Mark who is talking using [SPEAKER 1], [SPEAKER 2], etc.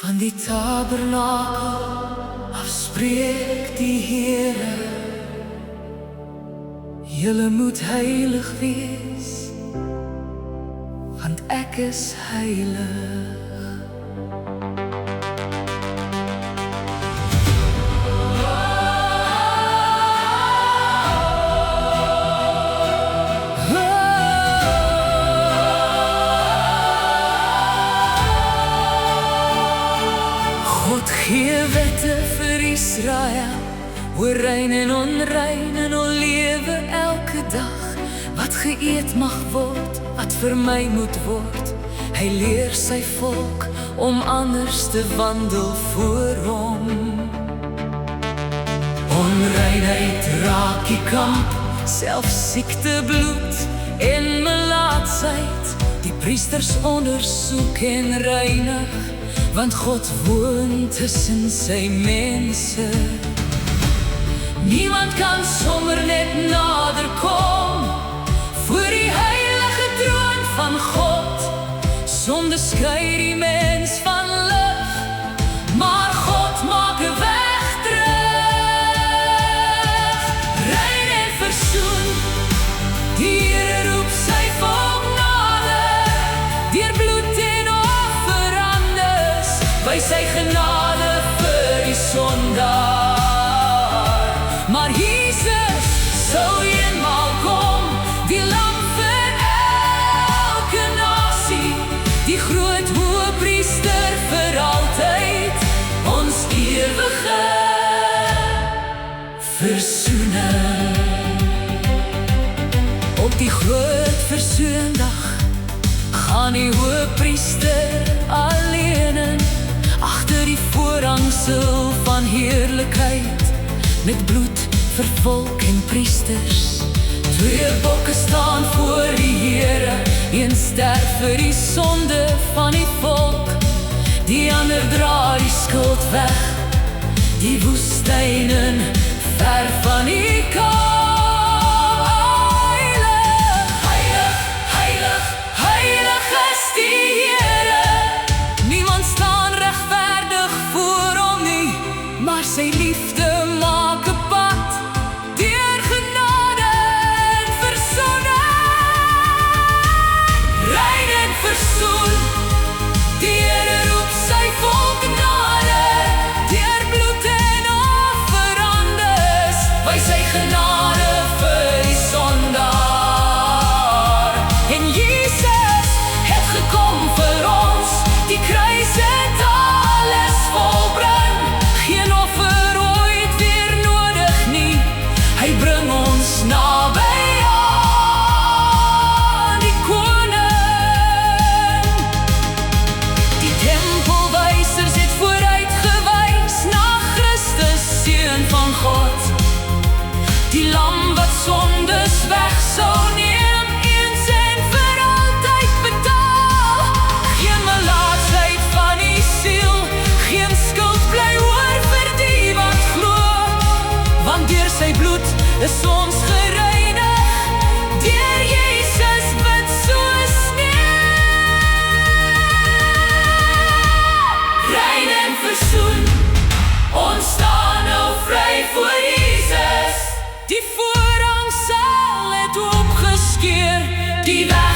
[SPEAKER 1] Van die tabernakel afspreek die Here, julle moet heilig wees, want ek is heilig. God gee wette vir Israel, oor rein en onrein en o lewe elke dag, wat geëet mag word, wat vermy moet word. Hy leer sy volk om anders te wandel voor hom. Onreinheid raak die kamp, selfs siekte, bloed en melaatsheid. Die priesters ondersoek en reinig, want God woon tussen sy mense. Niemand kan sommer net nader kom voor die heilige troon van God. Sonde skei die mens van lig, maar God maak 'n weg terug. Rein en versoen, die Here roep sy volk nader, deur bloed en offerandes, by sy genade vir die sondaar. Maar Jesus sal eenmaal kom, die lam vir elke nasie, die groot hoëpriester vir altyd, ons ewige versoening. Op die groot versoendag gaan die hoëpriester alleen agter die voorhangsel van heerlikheid, met bloed vir volk en priesters. 2 bokke staan voor die Here, een sterf vir die sonde van die volk, die ander dra die skuld weg, die woestynen ver van die kaap. Heilig, heilig, heilig is die Here, niemand staan regverdig voor hom nie, maar sy liefde maak 'n pad deur genade en verzoening. Rein en versoen, die Here roep sy volk nader, deur bloed en offerandes, by sy genade vir die sondaar. En Jesus het gekom vir ons, die kruis het alles volbring, geen offer ooit weer nodig nie, hy bring ons naby aan die koning. Die tempelwysers het vooruit gewys na Christus, seun van God, die lam wat sondes weg sou neem, eens en vir altyd betaal. Geen melaatsheid van die siel, geen skuld bly oor vir die wat glo, want deur sy bloed is ons gereinig, deur Jesus wit soos sneeu. Rein en versoen, ons staan nou vry voor Jesus, die voorhangsel het opgeskeur, die weg